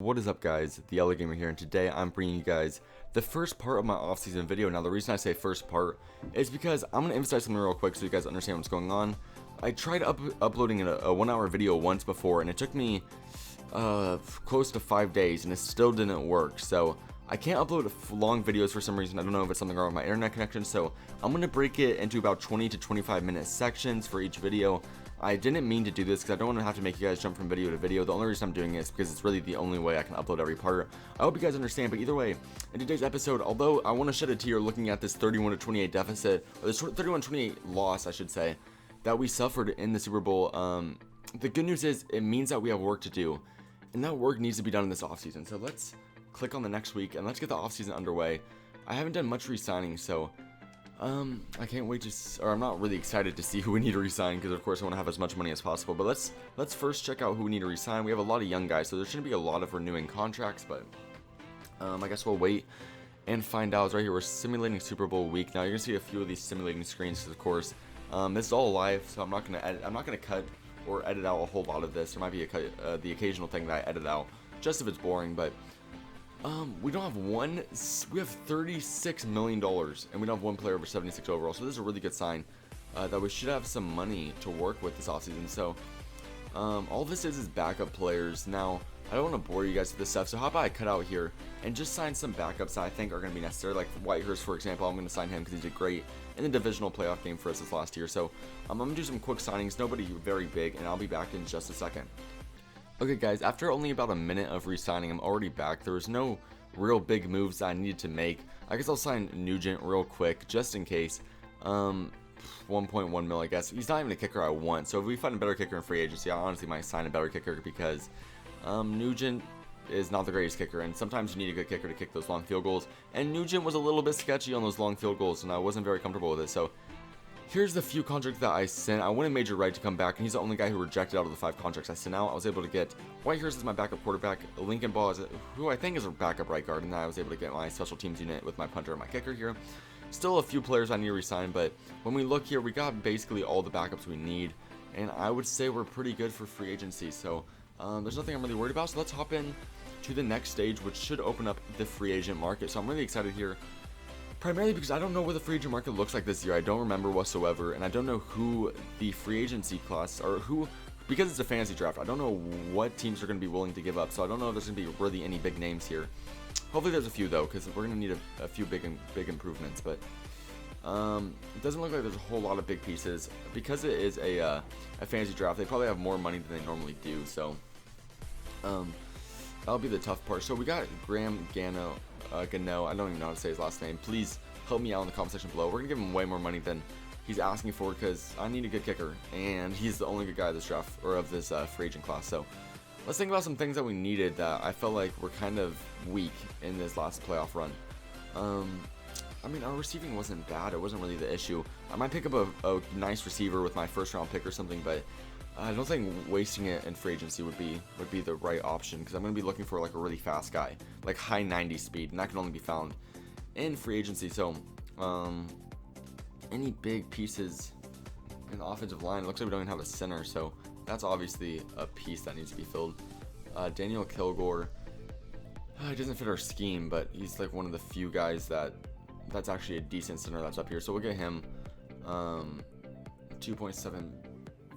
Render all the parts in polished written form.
What is up, guys? The LA Gamer here, and today I'm bringing you guys the first part of my off-season video. Now, the reason I say first part is because I'm going to emphasize something real quick so you guys understand what's going on. I tried uploading a 1 hour video once before, and it took me close to 5 days, and it still didn't work. So I can't upload long videos for some reason. I don't know if it's something wrong with my internet connection, so I'm going to break it into about 20 to 25 minute sections for each video. I didn't mean to do this because I don't want to have to make you guys jump from video to video. The only reason I'm doing it is because it's really the only way I can upload every part. I hope you guys understand, but either way, in today's episode, although I want to shed a tear looking at this 31-28 deficit, or this 31-28 loss, I should say, that we suffered in the Super Bowl, the good news is it means that we have work to do, and that work needs to be done in this offseason. So let's click on the next week, and let's get the offseason underway. I haven't done much re-signing, so I can't wait to, or I'm not really excited to see who we need to resign because of course I want to have as much money as possible. But let's first check out who we need to resign. We have a lot of young guys, so there shouldn't be a lot of renewing contracts, but I guess we'll wait and find out. It's right here, we're simulating Super Bowl week. Now you're gonna see a few of these simulating screens, of course. This is all live, so I'm not gonna cut or edit out a whole lot of this. There might be the occasional thing that I edit out just if it's boring, but we don't have one. We have $36 million, and we don't have one player over 76 overall. So this is a really good sign that we should have some money to work with this offseason. So all this is backup players. Now I don't want to bore you guys with this stuff, so how about I cut out here and just sign some backups that I think are going to be necessary. Like Whitehurst, for example, I'm going to sign him because he did great in the divisional playoff game for us this last year. So I'm going to do some quick signings, nobody very big, and I'll be back in just a second. Okay guys, after only about a minute of re-signing, I'm already back. There was no real big moves that I needed to make. I guess I'll sign Nugent real quick, just in case. 1.1 mil, I guess. He's not even a kicker I want, so if we find a better kicker in free agency, I honestly might sign a better kicker because Nugent is not the greatest kicker, and sometimes you need a good kicker to kick those long field goals. And Nugent was a little bit sketchy on those long field goals, and I wasn't very comfortable with it, so here's the few contracts that I sent. I wanted Major Wright to come back, and he's the only guy who rejected out of the 5 contracts I sent out. I was able to get Whitehurst as my backup quarterback, Lincoln Ball, who I think is a backup right guard, and I was able to get my special teams unit with my punter and my kicker here. Still a few players I need to resign, but when we look here, we got basically all the backups we need, and I would say we're pretty good for free agency, so there's nothing I'm really worried about. So let's hop in to the next stage, which should open up the free agent market. So I'm really excited here. Primarily because I don't know what the free agent market looks like this year. I don't remember whatsoever, and I don't know who the free agency class, or who, because it's a fantasy draft, I don't know what teams are going to be willing to give up, so I don't know if there's going to be really any big names here. Hopefully there's a few, though, because we're going to need a few big improvements, but it doesn't look like there's a whole lot of big pieces. Because it is a fantasy draft, they probably have more money than they normally do, so that'll be the tough part. So we got Graham Gano, I don't even know how to say his last name. Please help me out in the comment section below. We're gonna give him way more money than he's asking for because I need a good kicker, and he's the only good guy of this draft, or of this free agent class. So let's think about some things that we needed that I felt like were kind of weak in this last playoff run. I mean, our receiving wasn't bad. It wasn't really the issue. I might pick up a nice receiver with my first round pick or something, but I don't think wasting it in free agency would be the right option, because I'm going to be looking for like a really fast guy, like high 90 speed, and that can only be found in free agency. So any big pieces in the offensive line? It looks like we don't even have a center, so that's obviously a piece that needs to be filled. Daniel Kilgore, he doesn't fit our scheme, but he's like one of the few guys that's actually a decent center that's up here, so we'll get him. 2.7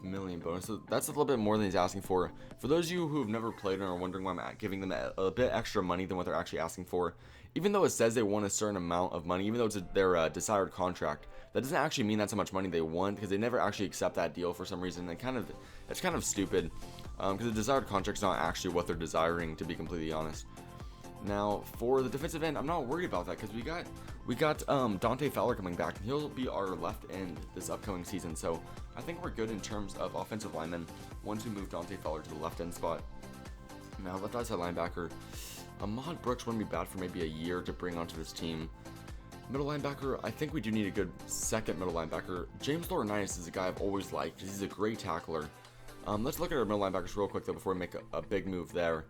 million bonus, so that's a little bit more than he's asking for. For those of you who have never played and are wondering why I'm giving them a bit extra money than what they're actually asking for, even though it says they want a certain amount of money, even though it's their desired contract, that doesn't actually mean that's how much money they want, because they never actually accept that deal for some reason. It's kind of stupid, because the desired contract is not actually what they're desiring, to be completely honest. Now for the defensive end, I'm not worried about that because we got Dante Fowler coming back, and he'll be our left end this upcoming season. So I think we're good in terms of offensive linemen once we move Dante Fowler to the left end spot. Now left outside linebacker, Ahmad Brooks wouldn't be bad for maybe a year to bring onto this team. Middle linebacker, I think we do need a good second middle linebacker. James Laurinaitis is a guy I've always liked because he's a great tackler. Let's look at our middle linebackers real quick though before we make a big move there.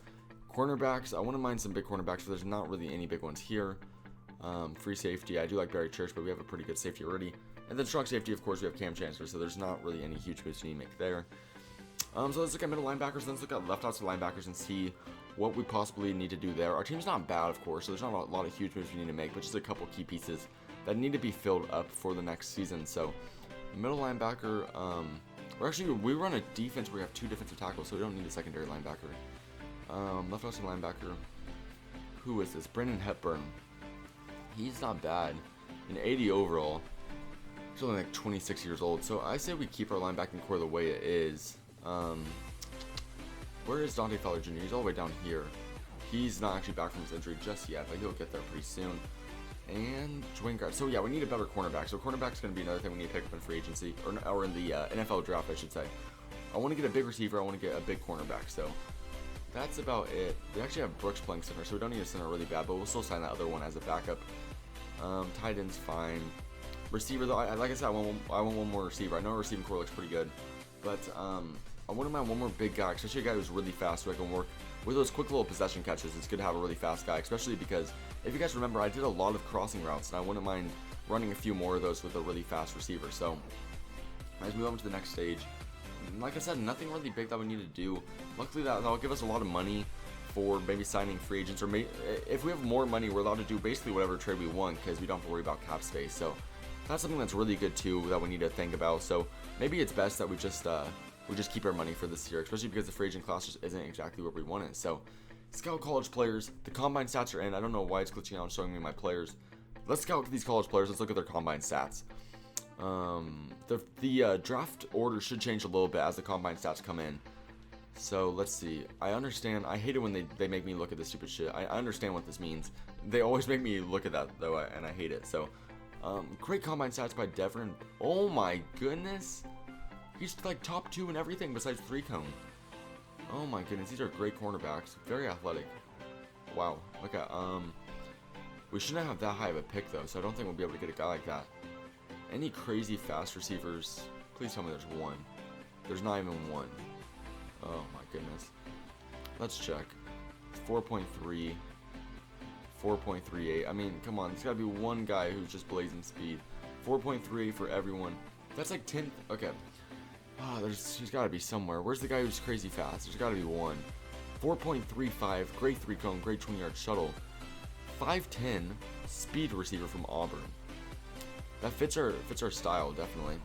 Cornerbacks, I wouldn't mind some big cornerbacks, but there's not really any big ones here. Free safety, I do like Barry Church, but we have a pretty good safety already. And then strong safety, of course, we have Cam Chancellor, so there's not really any huge moves we need to make there. So let's look at middle linebackers, then let's look at left outside linebackers and see what we possibly need to do there. Our team's not bad, of course, so there's not a lot of huge moves we need to make, but just a couple key pieces that need to be filled up for the next season. So, middle linebacker, we run a defense where we have 2 defensive tackles, so we don't need a secondary linebacker. Left outside linebacker, who is this? Brandon Hepburn. He's not bad. An 80 overall. He's only like 26 years old, so I say we keep our linebacking core the way it is. Where is Dante Fowler Jr.? He's all the way down here. He's not actually back from his injury just yet, but he'll get there pretty soon. And Dwayne Guard. So yeah, we need a better cornerback. So cornerback's going to be another thing we need to pick up in free agency, or in the NFL draft, I should say. I want to get a big receiver. I want to get a big cornerback. So that's about it. We actually have Brooks playing center, so we don't need a center really bad, but we'll still sign that other one as a backup. Tight end's fine. Receiver though, like I said, I want one more receiver. I know our receiving core looks pretty good, but I wouldn't mind one more big guy, especially a guy who's really fast, so I can work with those quick little possession catches. It's good to have a really fast guy, especially because if you guys remember, I did a lot of crossing routes, and I wouldn't mind running a few more of those with a really fast receiver. So as we move on to the next stage, like I said, nothing really big that we need to do. Luckily, that'll give us a lot of money for maybe signing free agents, or if we have more money, we're allowed to do basically whatever trade we want because we don't have to worry about cap space. So that's something that's really good too that we need to think about. So maybe it's best that we just keep our money for this year, especially because the free agent class just isn't exactly where we want it. So scout college players. The combine stats are in. I don't know why it's glitching out and showing me my players. Let's scout these college players. Let's look at their combine stats. The draft order should change a little bit as the combine stats come in. So let's see. I understand. I hate it when they make me look at this stupid shit. I understand what this means. They always make me look at that though, and I hate it. So great combine stats by Devin. Oh my goodness. He's like top 2 in everything besides 3-cone. Oh my goodness, these are great cornerbacks. Very athletic. Wow. Okay, we shouldn't have that high of a pick though, so I don't think we'll be able to get a guy like that. Any crazy fast receivers? Please tell me there's one. There's not even one. Oh my goodness. Let's check. 4.3. 4.38. I mean, come on, there's gotta be one guy who's just blazing speed. 4.3 for everyone. That's like 10. Okay. He's got to be somewhere. Where's the guy who's crazy fast? There's got to be one. 4.35, great 3-cone, great 20-yard shuttle. 5'10", speed receiver from Auburn. That fits our style, definitely.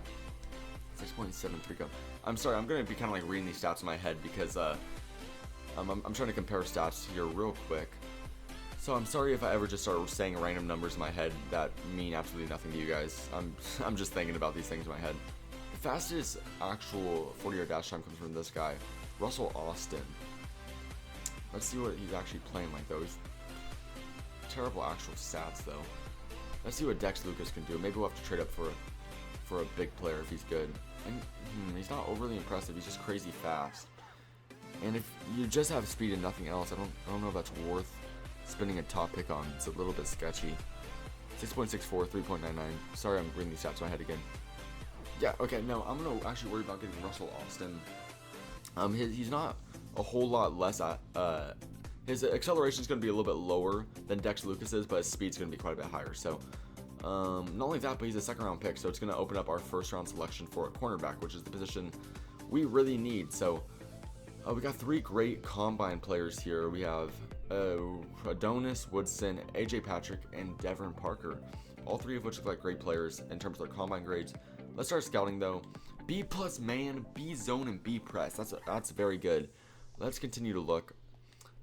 6.7 3-cone. I'm sorry, I'm going to be kind of like reading these stats in my head because I'm trying to compare stats here real quick. So I'm sorry if I ever just start saying random numbers in my head that mean absolutely nothing to you guys. I'm just thinking about these things in my head. The fastest actual 40-yard dash time comes from this guy, Russell Austin. Let's see what he's actually playing like though. He's terrible actual stats though. Let's see what Dex Lucas can do. Maybe we'll have to trade up for a big player if he's good. And he's not overly impressive. He's just crazy fast. And if you just have speed and nothing else, I don't know if that's worth spending a top pick on. It's a little bit sketchy. 6.64, 3.99. Sorry, I'm reading these stats in my head again. Yeah, okay, no, I'm going to actually worry about getting Russell Austin. He's not a whole lot less, his acceleration is going to be a little bit lower than Dex Lucas's, but his speed's going to be quite a bit higher. So, not only that, but he's a second-round pick, so it's going to open up our first-round selection for a cornerback, which is the position we really need. So, we got 3 great combine players here. We have Adonis Woodson, AJ Patrick, and Devin Parker. All 3 of which look like great players in terms of their combine grades. Let's start scouting though. B plus man, B zone, and B press. That's very good. Let's continue to look.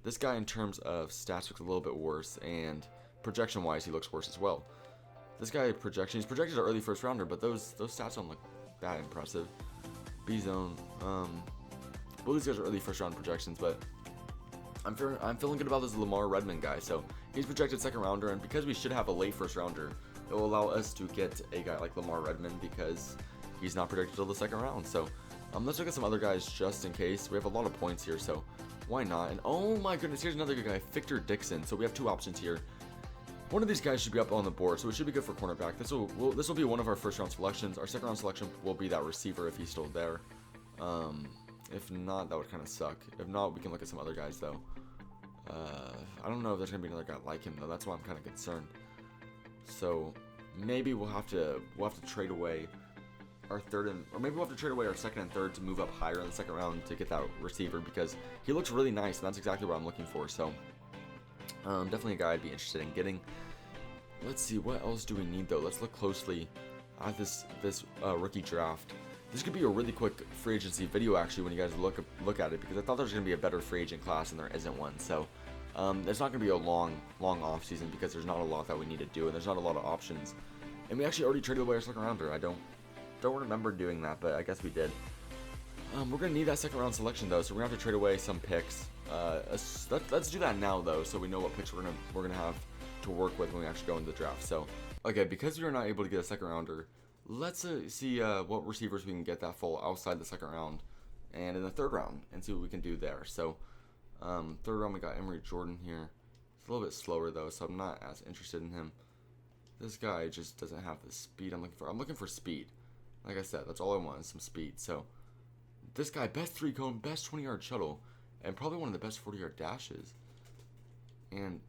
This guy in terms of stats looks a little bit worse, and projection wise he looks worse as well. This guy he's projected as an early first rounder, but those stats don't look that impressive. B zone. Well, these guys are early first round projections, but I'm feeling good about this Lamar Redmond guy. So he's projected second rounder, and because we should have a late first rounder, it will allow us to get a guy like Lamar Redmond because he's not predicted till the second round. So let's look at some other guys just in case. We have a lot of points here, so why not? And oh my goodness, here's another good guy, Victor Dixon. So we have 2 options here. One of these guys should be up on the board, so it should be good for cornerback. This will be one of our first round selections. Our second round selection will be that receiver if he's still there. If not, that would kind of suck. If not, we can look at some other guys though. I don't know if there's gonna be another guy like him though. That's why I'm kind of concerned. So maybe we'll have to trade away our third and, or maybe we'll have to trade away our second and third to move up higher in the second round to get that receiver, because he looks really nice, and that's exactly what I'm looking for. So definitely a guy I'd be interested in getting. Let's see, what else do we need though? Let's look closely at this rookie draft. This could be a really quick free agency video actually when you guys look at it, because I thought there was going to be a better free agent class and there isn't one. So there's not going to be a long off season because there's not a lot that we need to do, and there's not a lot of options. And we actually already traded away our second rounder. I don't remember doing that, but I guess we did. We're going to need that second round selection though, so we're going to have to trade away some picks. Let's do that now though, so we know what picks we're gonna have to work with when we actually go into the draft. So okay, because we were not able to get a second rounder, let's see what receivers we can get that fall outside the second round and in the third round, and see what we can do there. So third round we got Emory Jordan here. It's a little bit slower though, so I'm not as interested in him. This guy just doesn't have the speed I'm looking for. I'm looking for speed. Like I said, that's all I want is some speed. So this guy, best 3-cone, best 20-yard shuttle, and probably one of the best 40-yard dashes. And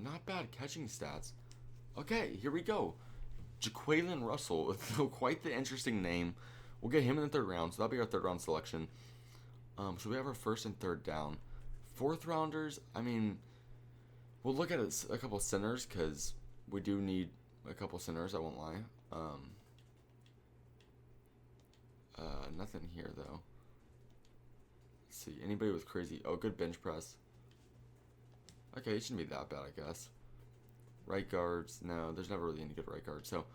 not bad catching stats. Okay, here we go. Jaquaylin Russell, quite the interesting name. We'll get him in the third round, so that'll be our third round selection. So we have our first and third down. Fourth rounders, I mean, we'll look at a couple centers, because we do need a couple centers, I won't lie. Nothing here, though. Let's see, anybody with crazy, good bench press. Okay, it shouldn't be that bad, I guess. Right guards, no, there's never really any good right guards. So,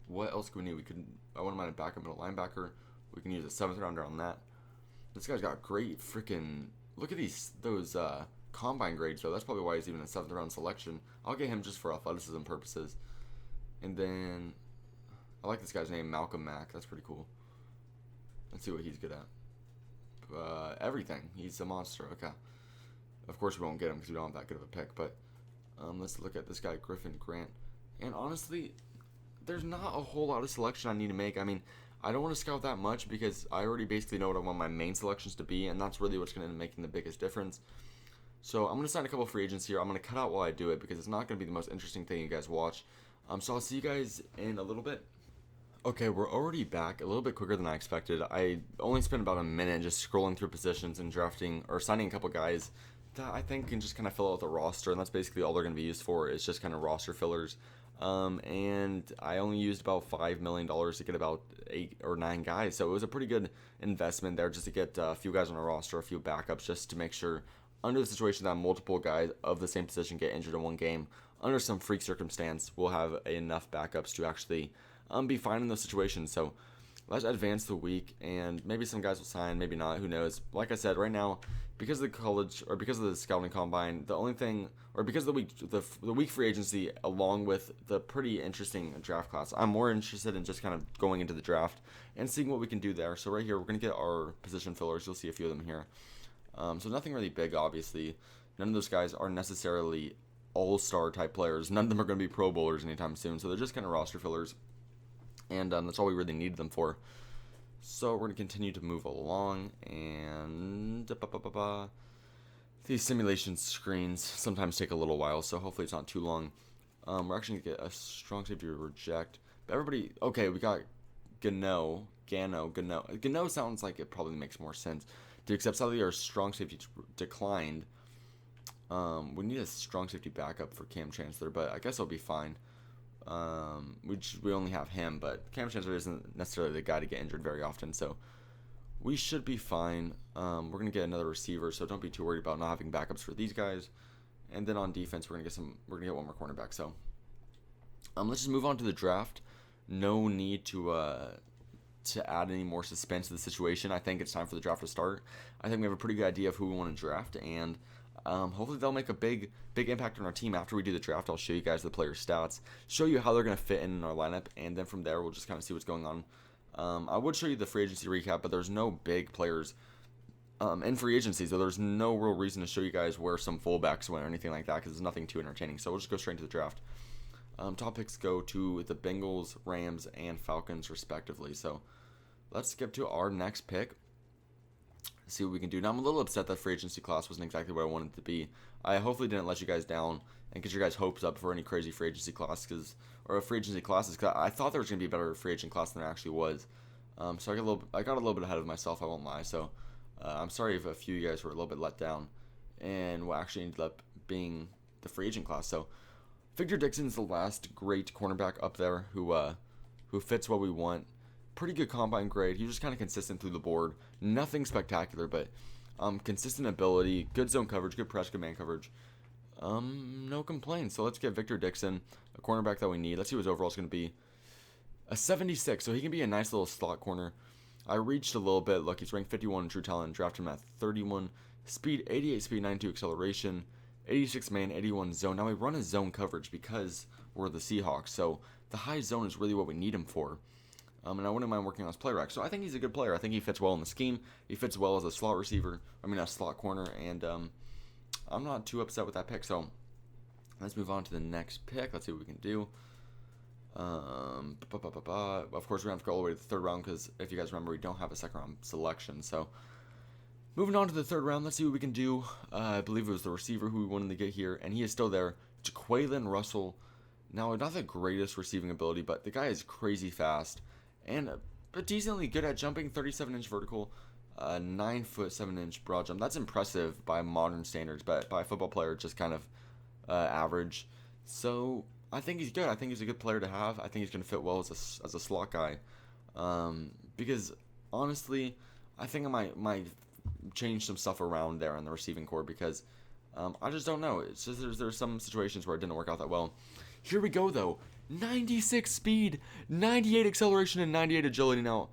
what else can we need? I wouldn't mind a backup middle linebacker. We can use a 7th rounder on that. This guy's got great freaking, look at those combine grades though. That's probably why he's even a 7th round selection. I'll get him just for athleticism purposes. And then, I like this guy's name, Malcolm Mack. That's pretty cool. Let's see what he's good at. Everything. He's a monster. Okay. Of course we won't get him because we don't have that good of a pick, but let's look at this guy, Griffin Grant. And honestly, there's not a whole lot of selection I need to make. I mean, I don't want to scout that much because I already basically know what I want my main selections to be, and that's really what's going to end up making the biggest difference. So I'm going to sign a couple free agents here. I'm going to cut out while I do it because it's not going to be the most interesting thing you guys watch. So I'll see you guys in a little bit. Okay, we're already back a little bit quicker than I expected. I only spent about a minute just scrolling through positions and drafting or signing a couple guys that I think can just kind of fill out the roster, and that's basically all they're going to be used for, is just kind of roster fillers. And I only used about $5 million to get about 8 or 9 guys, so it was a pretty good investment there just to get a few guys on a roster, a few backups, just to make sure under the situation that multiple guys of the same position get injured in one game, under some freak circumstance, we'll have enough backups to actually be fine in those situations. So let's advance the week, and maybe some guys will sign, maybe not, who knows. Like I said, right now, because of the college, or because of the scouting combine, the only thing, or because of the week free agency, along with the pretty interesting draft class, I'm more interested in just kind of going into the draft and seeing what we can do there. So right here, we're going to get our position fillers. You'll see a few of them here. So nothing really big, obviously. None of those guys are necessarily all-star type players. None of them are going to be Pro Bowlers anytime soon, so they're just kind of roster fillers. And that's all we really needed them for. So we're going to continue to move along, and these simulation screens sometimes take a little while, so hopefully it's not too long. We're actually going to get a strong safety reject. But everybody, okay, we got Gano sounds like it probably makes more sense to accept. Sadly, our strong safety declined. We need a strong safety backup for Cam Chancellor, but I guess it'll be fine. We only have him, but Cam Chancellor isn't necessarily the guy to get injured very often, so we should be fine. We're gonna get another receiver, so don't be too worried about not having backups for these guys. And then on defense, we're gonna get one more cornerback. So let's just move on to the draft. No need to add any more suspense to the situation. I think it's time for the draft to start. I think we have a pretty good idea of who we want to draft, and hopefully they'll make a big impact on our team. After we do the draft, I'll show you guys the player stats, show you how they're going to fit in our lineup, and then from there we'll just kind of see what's going on. I would show you the free agency recap, but there's no big players in free agency, so there's no real reason to show you guys where some fullbacks went or anything like that, because it's nothing too entertaining. So we'll just go straight into the draft. Top picks go to the Bengals, Rams, and Falcons respectively. So let's skip to our next pick. See what we can do. Now, I'm a little upset that free agency class wasn't exactly what I wanted it to be. I hopefully didn't let you guys down and get your guys' hopes up for any crazy free agency class, because or free agency classes, because I thought there was going to be a better free agent class than there actually was. So I got a little bit ahead of myself, I won't lie. So I'm sorry if a few of you guys were a little bit let down and what actually ended up being the free agent class. So Victor Dixon's the last great cornerback up there who fits what we want. Pretty good combine grade. He was just kind of consistent through the board. Nothing spectacular, but consistent ability, good zone coverage, good press, good man coverage. No complaints. So let's get Victor Dixon, a cornerback that we need. Let's see what his overall is going to be. A 76, so he can be a nice little slot corner. I reached a little bit. Look, he's ranked 51 in true talent. Drafted him at 31. Speed, 88 speed, 92 acceleration, 86 man, 81 zone. Now we run a zone coverage because we're the Seahawks, so the high zone is really what we need him for. And I wouldn't mind working on his play rack. So I think he's a good player. I think he fits well in the scheme. He fits well as a slot receiver. A slot corner. And I'm not too upset with that pick. So let's move on to the next pick. Let's see what we can do. Of course, we're going to have to go all the way to the third round because if you guys remember, we don't have a second round selection. So moving on to the third round, let's see what we can do. I believe it was the receiver who we wanted to get here, and he is still there. Jaquaylin Russell. Now, not the greatest receiving ability, but the guy is crazy fast and decently good at jumping. 37-inch vertical, 9'7" broad jump. That's impressive by modern standards, but by a football player, just kind of average. So I think he's good. I think he's a good player to have. I think he's going to fit well as a slot guy. Because honestly, I think I might change some stuff around there in the receiving core because I just don't know. It's just there's some situations where it didn't work out that well. Here we go though. 96 speed, 98 acceleration, and 98 agility. Now,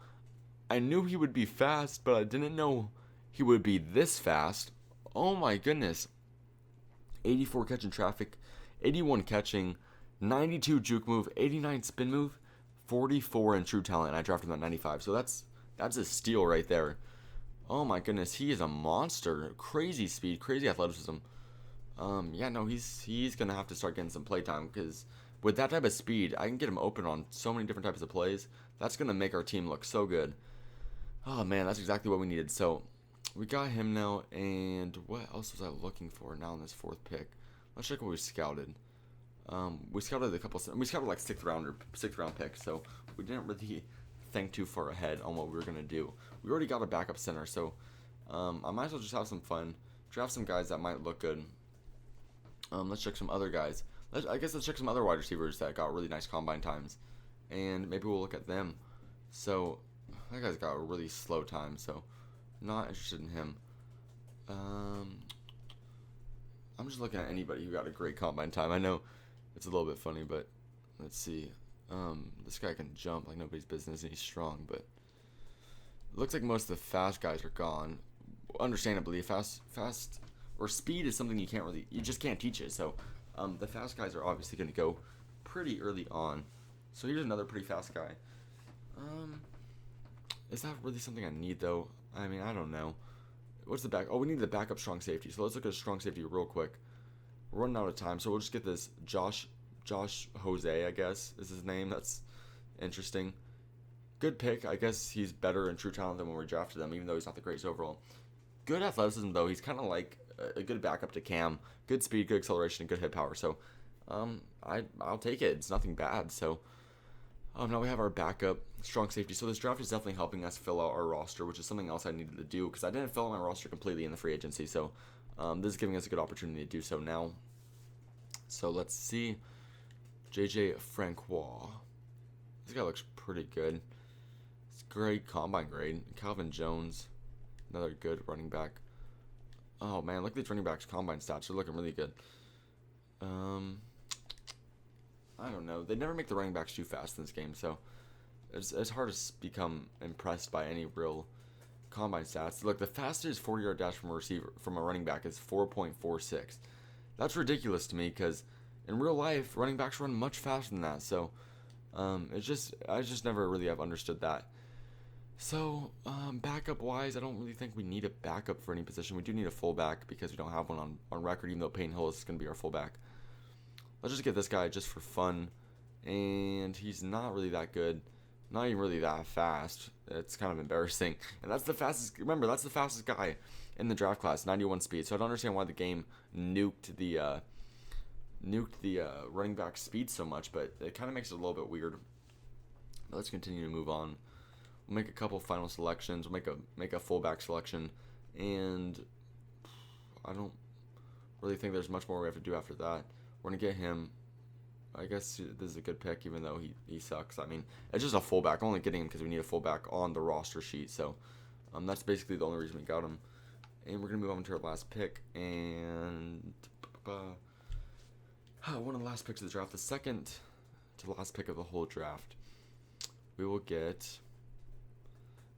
I knew he would be fast, but I didn't know he would be this fast. Oh my goodness. 84 catching traffic, 81 catching, 92 juke move, 89 spin move, 44 in true talent, and I drafted him at 95. So that's a steal right there. Oh my goodness, he is a monster. Crazy speed, crazy athleticism. He's gonna have to start getting some playtime because with that type of speed, I can get him open on so many different types of plays. That's gonna make our team look so good. Oh man, that's exactly what we needed. So we got him now, and what else was I looking for now in this fourth pick? Let's check what we scouted. We scouted like sixth round picks, so we didn't really think too far ahead on what we were gonna do. We already got a backup center, so I might as well just have some fun, draft some guys that might look good. Let's check some other guys. Let's check some other wide receivers that got really nice combine times, and maybe we'll look at them. So that guy's got a really slow time, so not interested in him. I'm just looking at anybody who got a great combine time. I know it's a little bit funny, but let's see. This guy can jump like nobody's business, and he's strong, but it looks like most of the fast guys are gone. Understandably, fast or speed is something you just can't teach it. So the fast guys are obviously going to go pretty early on. So here's another pretty fast guy. Is that really something I need though? I don't know. What's the back? Oh, we need the backup strong safety. So let's look at a strong safety real quick. We're running out of time, so we'll just get this Josh Jose, I guess is his name. That's interesting. Good pick. I guess he's better in true talent than when we drafted him, even though he's not the greatest overall. Good athleticism though. He's kind of like a good backup to Cam. Good speed, good acceleration, and good hit power. So I'll take it. It's nothing bad. So now we have our backup strong safety. So this draft is definitely helping us fill out our roster, which is something else I needed to do because I didn't fill out my roster completely in the free agency. So this is giving us a good opportunity to do so now. So let's see. JJ Francois. This guy looks pretty good. It's great combine grade. Calvin Jones, another good running back. Oh man, look at these running backs' combine stats. They're looking really good. I don't know. They never make the running backs too fast in this game, so it's hard to become impressed by any real combine stats. Look, the fastest 40-yard dash from a running back is 4.46. That's ridiculous to me because in real life, running backs run much faster than that. So I just never really have understood that. So backup wise, I don't really think we need a backup for any position. We do need a fullback because we don't have one on record, even though Peyton Hill is going to be our fullback. Let's just get this guy just for fun. And he's not really that good. Not even really that fast. It's kind of embarrassing. And that's the fastest. Remember, that's the fastest guy in the draft class, 91 speed. So I don't understand why the game nuked nuked the running back speed so much, but it kind of makes it a little bit weird. But let's continue to move on. We'll make a couple final selections. We'll make a fullback selection, and I don't really think there's much more we have to do after that. We're gonna get him. I guess this is a good pick, even though he sucks. I mean, it's just a fullback. I'm only getting him because we need a fullback on the roster sheet. So that's basically the only reason we got him. And we're gonna move on to our last pick, and one of the last picks of the draft, the second to last pick of the whole draft. We will get.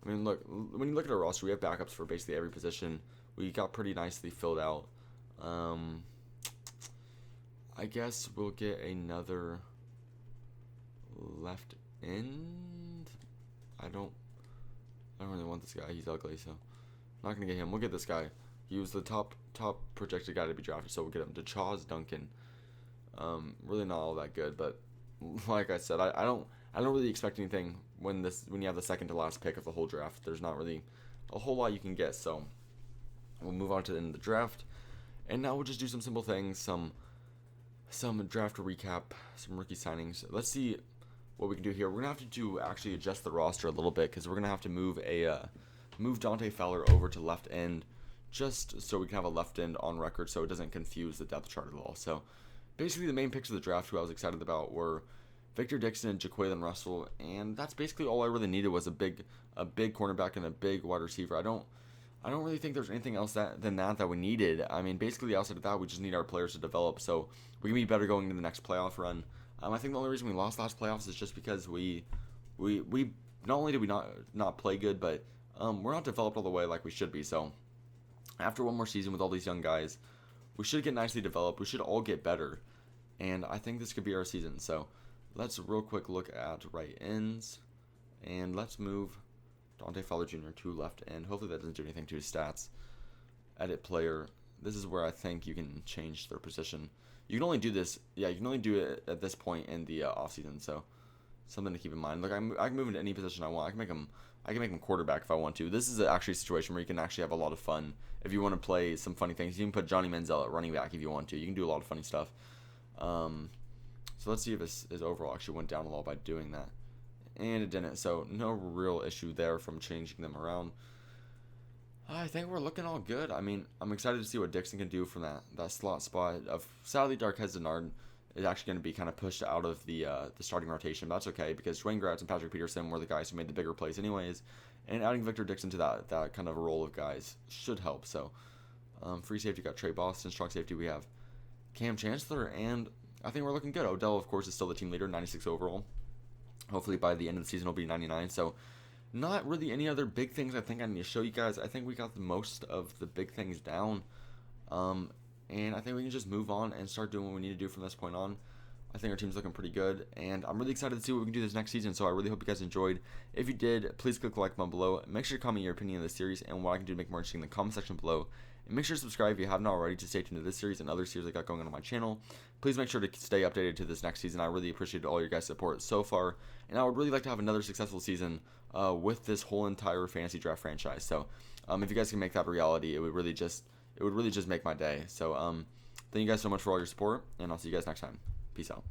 I mean, look, when you look at our roster, we have backups for basically every position. We got pretty nicely filled out. I guess we'll get another left end. I don't really want this guy. He's ugly, so I'm not gonna get him. We'll get this guy. He was the top projected guy to be drafted, so we'll get him. DeChaws Duncan. Really not all that good, but like I said, I don't really expect anything when you have the second to last pick of the whole draft. There's not really a whole lot you can get, so we'll move on to the end of the draft, and now we'll just do some simple things, some draft recap, some rookie signings. Let's see what we can do here. We're gonna have to actually adjust the roster a little bit because we're gonna have to move Dante Fowler over to left end, just so we can have a left end on record, so it doesn't confuse the depth chart at all. So basically, the main picks of the draft who I was excited about were Victor Dixon and Jaquaylin Russell, and that's basically all I really needed was a big cornerback and a big wide receiver. I don't really think there's anything else than that we needed. I mean, basically outside of that, we just need our players to develop so we can be better going into the next playoff run. I think the only reason we lost last playoffs is just because we not only did we not play good, but we're not developed all the way like we should be. So after one more season with all these young guys, we should get nicely developed. We should all get better, and I think this could be our season. So let's real quick look at right ends, and let's move Dante Fowler Jr. to left end. Hopefully that doesn't do anything to his stats. Edit player. This is where I think you can change their position. You can only do this. Yeah, you can only do it at this point in the offseason. So something to keep in mind. Look, I can move into any position I want. I can make him quarterback if I want to. This is actually a situation where you can actually have a lot of fun. If you want to play some funny things, you can put Johnny Manziel at running back if you want to. You can do a lot of funny stuff. So let's see if his overall actually went down a lot by doing that. And it didn't, so no real issue there from changing them around. I think we're looking all good. I mean, I'm excited to see what Dixon can do from that slot spot. Sadly, Darqueze Dennard is actually going to be kind of pushed out of the starting rotation, but that's okay because Dwayne Gratz and Patrick Peterson were the guys who made the bigger plays anyways, and adding Victor Dixon to that kind of a role of guys should help. So free safety got Trey Boston, strong safety we have Cam Chancellor, and I think we're looking good. Odell, of course, is still the team leader, 96 overall. Hopefully by the end of the season he'll be 99. So not really any other big things I think I need to show you guys. I think we got the most of the big things down. And I think we can just move on and start doing what we need to do from this point on. I think our team's looking pretty good, and I'm really excited to see what we can do this next season, so I really hope you guys enjoyed. If you did, please click the like button below. Make sure to comment your opinion of the series and what I can do to make it more interesting in the comment section below. And make sure to subscribe if you haven't already to stay tuned to this series and other series I got going on my channel. Please make sure to stay updated to this next season. I really appreciate all your guys' support so far, and I would really like to have another successful season with this whole entire fantasy draft franchise. So if you guys can make that a reality, it would really just make my day. So thank you guys so much for all your support, and I'll see you guys next time. Peace out.